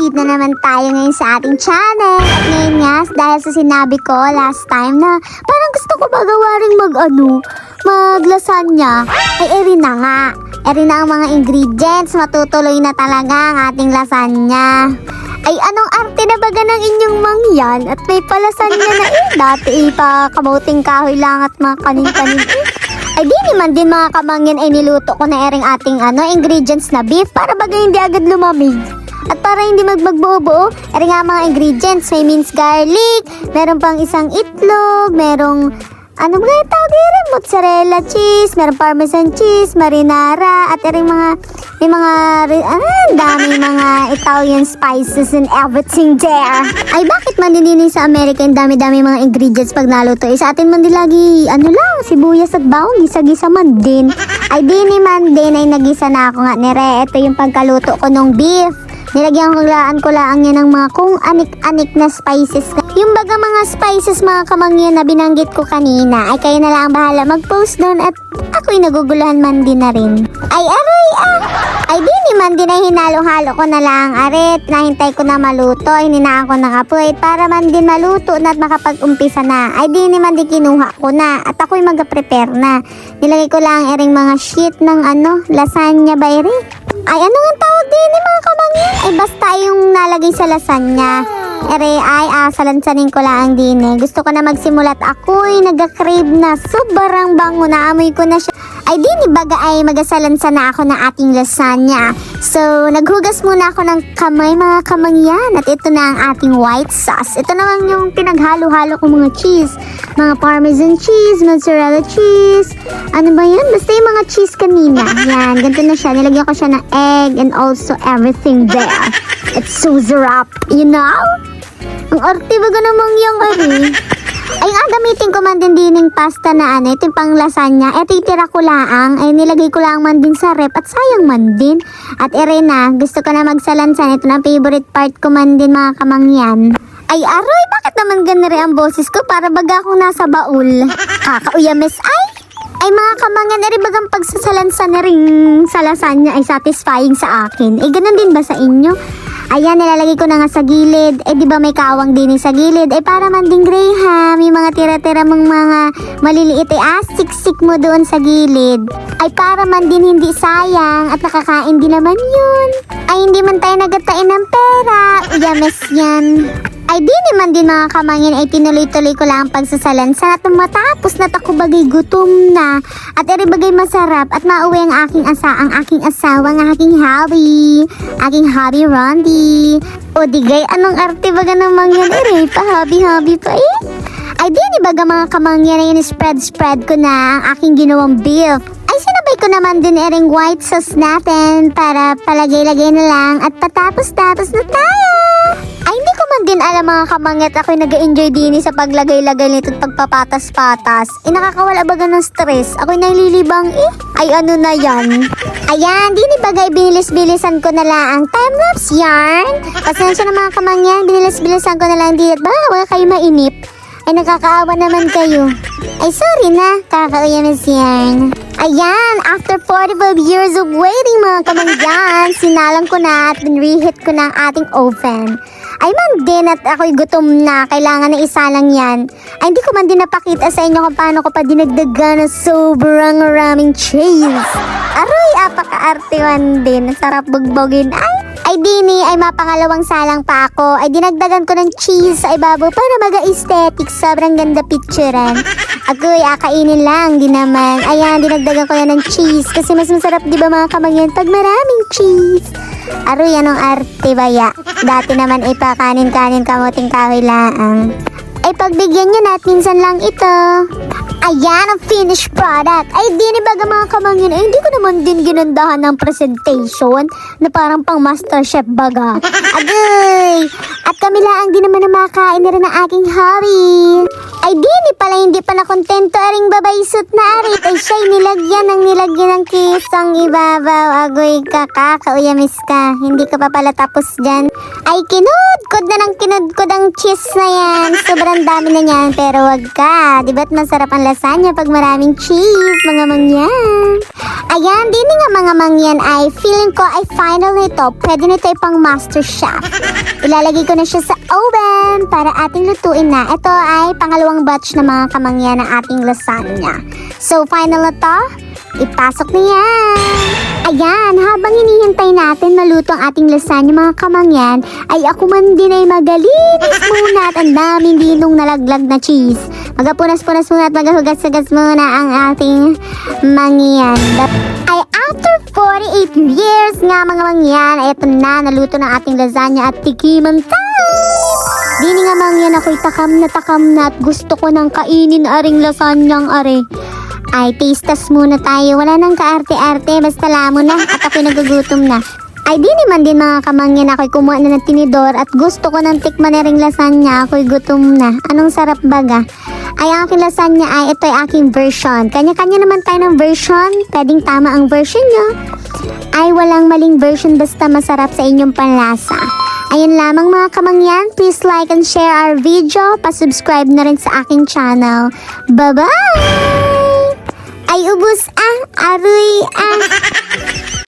Nandito na naman tayo ngayon sa ating channel. At ngayon nga, dahil sa sinabi ko last time na parang gusto ko magawa rin mag-lasagna, ay rin na nga. Rin na ang mga ingredients, matutuloy na talaga ang ating lasagna. Ay anong arte na baga ng inyong mangyan at may palasagna na dati pa kamuting kahoy lang at mga kanin-kanin Ay di naman din mga kamangyan ay niluto ko na ering ating ingredients na beef para baga hindi agad lumamig. At para hindi magbuo-buo, ering nga mga ingredients, may minced garlic, meron pang isang itlog, merong mozzarella cheese, meron parmesan cheese, marinara, at ering daming mga Italian spices and everything there. Ay bakit man din sa Amerika yung dami-dami mga ingredients pag naluto? Sa atin man din lagi, sibuyas at bawang, gisa-gisa man din. Ay di ni man din ay nagisa na ako nga nire. Ito yung pagkaluto ko ng beef. Nilagyan ko lang yan ng mga kung anik-anik na spices. Yung baga mga spices mga kamangyan na binanggit ko kanina, ay kayo na lang bahala mag-post doon at ako'y naguguluhan man din na rin. Ay aray Ay di man din ay hinalo-halo ko na lang. Arit, nahintay ko na maluto. Hininaan ko ng apoy para man din maluto na at makapag-umpisa na. Ay di man din kinuha ko na at ako'y mag-prepare na. Nilagay ko lang ering mga sheet ng lasagna ba eri? Ay ano nga tawag din mga kamangyan? Ay basta yung nalagay sa lasagna. Ere ay salansanin ko lang din Gusto ko na magsimulat ako'y nag-crave na sobrang bango na amoy ko na siya. Ay di baga ay magasalansa na ako ng ating lasagna. So naghugas muna ako ng kamay mga kamangyan at ito na ang ating white sauce. Ito naman yung pinaghalo-halo ko mga cheese. Mga parmesan cheese, mozzarella cheese. Ano ba yan? Basta yung mga cheese kanina. Yan, ganito na siya. Nilagyan ko siya ng egg and also everything there. It's so sarap, you know? Ang arte baga namang yung ay gamitin ko man din dining pasta na ito yung pang lasagna. Titira ko lang, ay nilagay ko lang man din sa rep at sayang man din. At na, gusto ko na magsalansan. Ito na ang favorite part ko man din mga kamangyan. Ay aroy, bakit naman ganari ang boses ko para baga akong nasa baul? Kakauyames ay mga kamangyan, bagang pagsasalansan na rin sa lasagna ay satisfying sa akin. Ganun din ba sa inyo? Ayan, nilalagay ko na nga sa gilid. Di ba may kawang din sa gilid? Para man ding graham, yung mga tira-tira mong mga maliliit siksik mo doon sa gilid. Ay para man din hindi sayang at nakakain din naman yun. Ay hindi man tayo nagatain ng pera. Uyames yan. Ay di naman din mga kamangyan ay tinuloy-tuloy ko lang ang pagsasalansan at matapos na ako bagay gutom na at bagay masarap at mauwi ang aking asawa ng aking hobby Rondi. O digay anong arte baga naman yan pa-hobby pa Ay di baga mga kamangyan ay spread ko na ang aking ginawang beef. Ay sinabay ko naman din white sauce natin para palagay-lagay na lang at patapos na tayo. Ay hindi ko man din alam mga kamangyan at ako'y nag-enjoy din sa paglagay-lagay nito at pagpapatas-patas. Nakakawala baga ng stress. Ako'y nalilibang Ay ano na yan. Ayan, bagay binilis-bilisan ko na lang ang time-lapse yarn. Pasensya na mga kamangyan, binilis-bilisan ko na lang din at wala kayo mainip. Ay nakakaawa naman kayo. Ay sorry na, kakauyamas yarn. Ayan, after 45 years of waiting mga kamangyan, sinalang ko na at reheat ko na ang ating oven. Ay man din at ako'y gutom na, kailangan na isa lang yan. Ay hindi ko man din napakita sa inyo kung paano ko pa dinagdagan ng sobrang maraming cheese. Aroy, apaka-arte man din, sarap bugbogin. Ay dini, ay mapangalawang salang pa ako. Ay dinagdagan ko ng cheese sa ibabaw para maga-aesthetic, sobrang ganda picturean. Ako'y akainin lang, di naman. Ayan, dinagdagan ko na ng cheese kasi mas masarap di ba mga kamangyan pag maraming cheese. Aroy, anong arte baya? Dati naman ay pakanin-kanin kamuting kahoy laang. Ay pagbigyan nyo na at minsan lang ito. Ayan ang finished product. Ay di baga mga kamangyan, ay hindi ko naman din ginandahan ng presentation na parang pang MasterChef baga. Agay! At kami lang di naman na makain na rin ang aking hobby. Ay di pala hindi pa na kontento aring babaysot na arit. Ay siya'y nilagyan ng kisang ibabaw. Agoy kakauyamis ka. Hindi ka pa pala tapos dyan. Ay kinudkod na ng kinudkod ang cheese na yan. Sobrang dami na yan pero wag ka. Di ba't masarap ang lasagna pag maraming cheese, mga mangyan. Ayan, din nga mga mangyan ay feeling ko ay final nito. Pwede nito ipang master chef. Ilalagay ko na siya sa oven para ating lutuin na. Ito ay pangalawang batch na mga kamangyan ng ating lasagna. So, final na to. Ipasok na yan. Ayan, habang hinihintay natin maluto ang ating lasagna mga kamangyan, ay ako man din ay magalinis muna at ang daming dinong nalaglag na cheese. Magapunas-punas muna at magahugas-hugas muna ang ating mangyan. Ay after 48 years nga mga mangyan, ay ito na, naluto ng ating lasagna at tikiman time! Dini nga mangyan ako'y takam na at gusto ko nang kainin aring lasanyang are. Ay, taste test muna tayo. Wala nang kaarte-arte. Basta lamo na. At ako'y nagugutom na. Ay, di naman din mga kamangyan. Ako'y kumuha na ng tinidor. At gusto ko ng tikman na ring lasagna. Ako'y gutom na. Anong sarap baga? Ay, ang aking lasagna ay ito ay aking version. Kanya-kanya naman tayo ng version. Pwedeng tama ang version nyo. Ay, walang maling version. Basta masarap sa inyong panlasa. Ayan lamang mga kamangyan. Please like and share our video. Pa-subscribe na rin sa aking channel. Bye-bye! Ay, ubus aroy